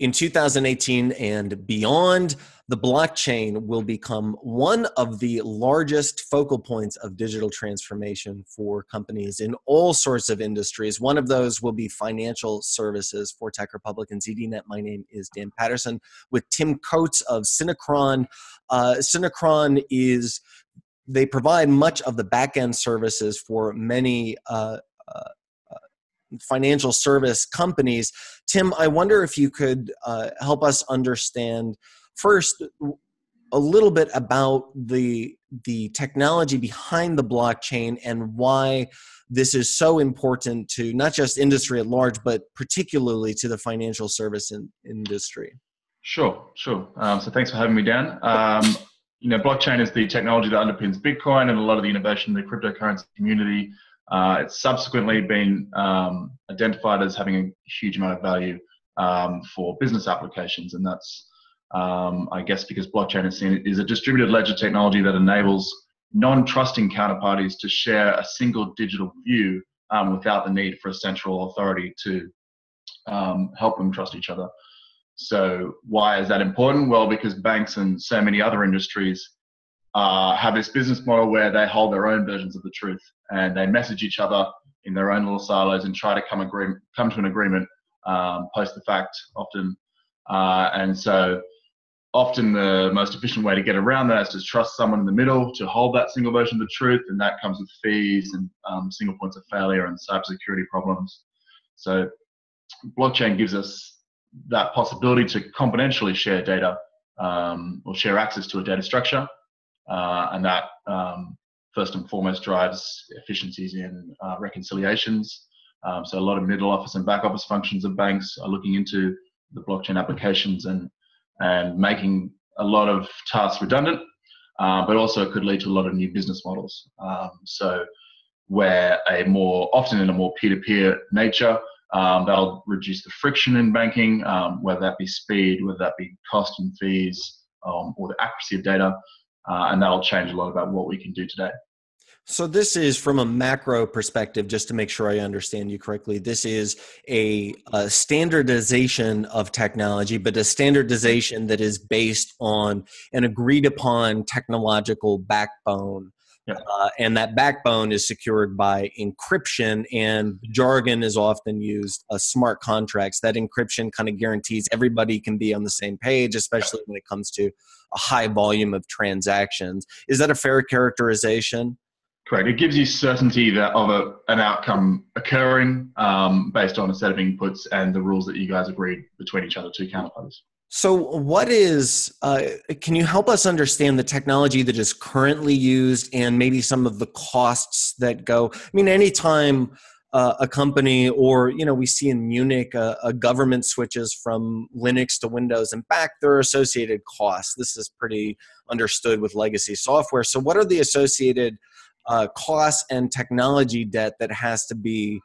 In 2018 and beyond, the blockchain will become one of the largest focal points of digital transformation for companies in all sorts of industries. One of those will be financial services. For Tech Republic and ZDNet, my name is Dan Patterson with Tim Coates of Synchron. Synchron they provide much of the back-end services for many financial service companies. Tim, I wonder if you could help us understand first a little bit about the technology behind the blockchain and why this is so important to not just industry at large, but particularly to the financial service industry. Sure. So thanks for having me, Dan. Blockchain is the technology that underpins Bitcoin and a lot of the innovation in the cryptocurrency community. It's subsequently been identified as having a huge amount of value for business applications, and that's, I guess, because blockchain is a distributed ledger technology that enables non-trusting counterparties to share a single digital view without the need for a central authority to help them trust each other. So why is that important? Well, because banks and so many other industries have this business model where they hold their own versions of the truth and they message each other in their own little silos and try to come to an agreement post the fact often. And so often the most efficient way to get around that is to trust someone in the middle to hold that single version of the truth, and that comes with fees and single points of failure and cybersecurity problems. So blockchain gives us that possibility to confidentially share data or share access to a data structure. And that first and foremost drives efficiencies in reconciliations. So a lot of middle office and back office functions of banks are looking into the blockchain applications and making a lot of tasks redundant, but also it could lead to a lot of new business models. So where often in a more peer-to-peer nature, that'll reduce the friction in banking, whether that be speed, whether that be cost and fees, or the accuracy of data. And that'll change a lot about what we can do today. So this is from a macro perspective, just to make sure I understand you correctly, this is a standardization of technology, but a standardization that is based on an agreed upon technological backbone. Yep. And that backbone is secured by encryption, and jargon is often used, smart contracts. That encryption kind of guarantees everybody can be on the same page, especially when it comes to a high volume of transactions. Is that a fair characterization? Correct. It gives you certainty of an outcome occurring based on a set of inputs and the rules that you guys agreed between each other, two counterparties. So can you help us understand the technology that is currently used and maybe some of the costs that go? I mean, anytime a company or, we see in Munich, a government switches from Linux to Windows and back, there are associated costs. This is pretty understood with legacy software. So what are the associated costs and technology debt that has to be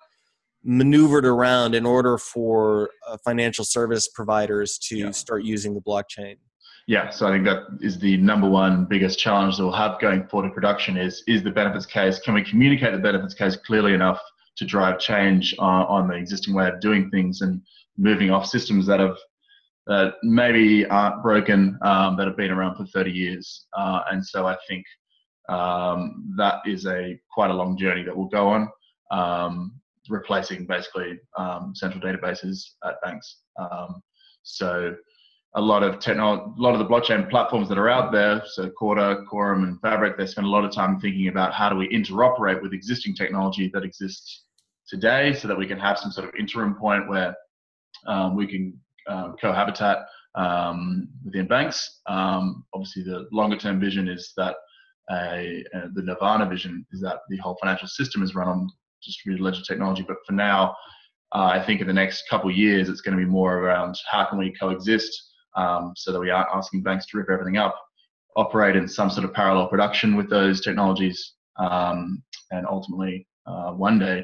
maneuvered around in order for financial service providers to start using the blockchain? Yeah, so I think that is the number one biggest challenge that we'll have going forward in production is the benefits case. Can we communicate the benefits case clearly enough to drive change on the existing way of doing things and moving off systems that maybe aren't broken, that have been around for 30 years. And so I think that is quite a long journey that we'll go on. Replacing basically central databases at banks. So a lot of the blockchain platforms that are out there, so Corda, Quorum, and Fabric, they spend a lot of time thinking about how do we interoperate with existing technology that exists today so that we can have some sort of interim point where we can cohabitat within banks. Obviously, the longer term vision is that the Nirvana vision is that the whole financial system is run on distributed ledger technology. But for now, I think in the next couple of years, it's going to be more around how can we coexist so that we aren't asking banks to rip everything up, operate in some sort of parallel production with those technologies, and ultimately one day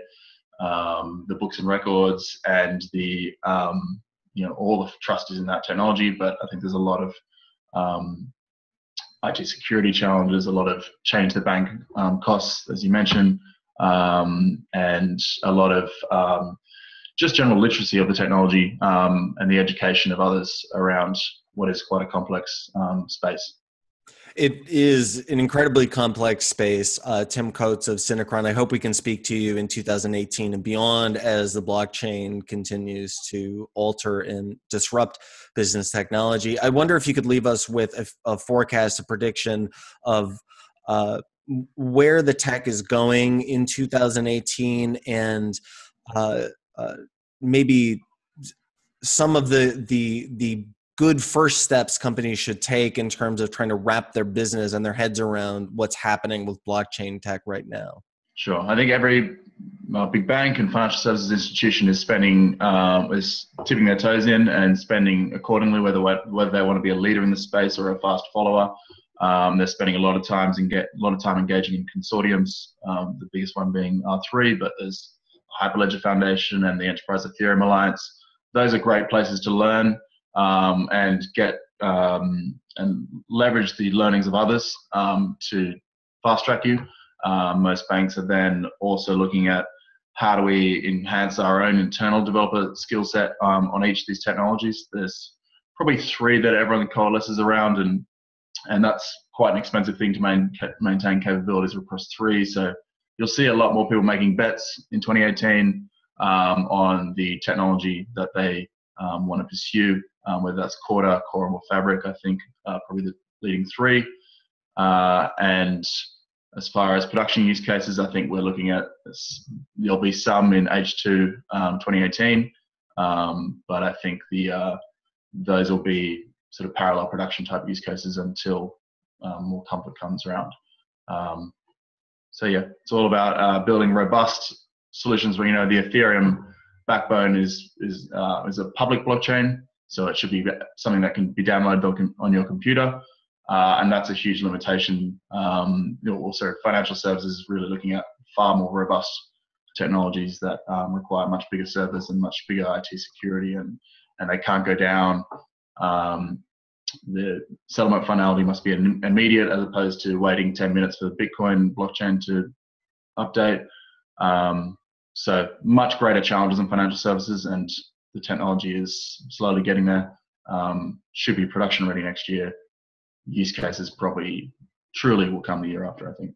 the books and records and the all the trust is in that technology. But I think there's a lot of IT security challenges, a lot of change the bank costs, as you mentioned, and a lot of just general literacy of the technology and the education of others around what is quite a complex space. It is an incredibly complex space. Tim Coates of Synchron, I hope we can speak to you in 2018 and beyond as the blockchain continues to alter and disrupt business technology. I wonder if you could leave us with a forecast, a prediction of where the tech is going in 2018 and maybe some of the good first steps companies should take in terms of trying to wrap their business and their heads around what's happening with blockchain tech right now? Sure. I think every big bank and financial services institution is tipping their toes in and spending accordingly, whether they want to be a leader in the space or a fast follower. They're spending a lot of time engaging in consortiums, the biggest one being R3, but there's Hyperledger Foundation and the Enterprise Ethereum Alliance. Those are great places to learn and get and leverage the learnings of others to fast track you. Most banks are then also looking at how do we enhance our own internal developer skill set on each of these technologies. There's probably 3 that everyone coalesces around, and that's quite an expensive thing to maintain capabilities across 3. So you'll see a lot more people making bets in 2018 on the technology that they want to pursue, whether that's Corda, Quorum, or Fabric. I think probably the leading 3. And as far as production use cases, I think we're looking at there'll be some in H2 2018, but I think those will be sort of parallel production type use cases until more comfort comes around. So yeah, it's all about building robust solutions where, the Ethereum backbone is a public blockchain, so it should be something that can be downloaded on your computer, and that's a huge limitation. Also, financial services is really looking at far more robust technologies that require much bigger servers and much bigger IT security, and they can't go down. The settlement finality must be immediate as opposed to waiting 10 minutes for the Bitcoin blockchain to update. So much greater challenges in financial services, and the technology is slowly getting there. Should be production ready next year. Use cases probably truly will come the year after, I think.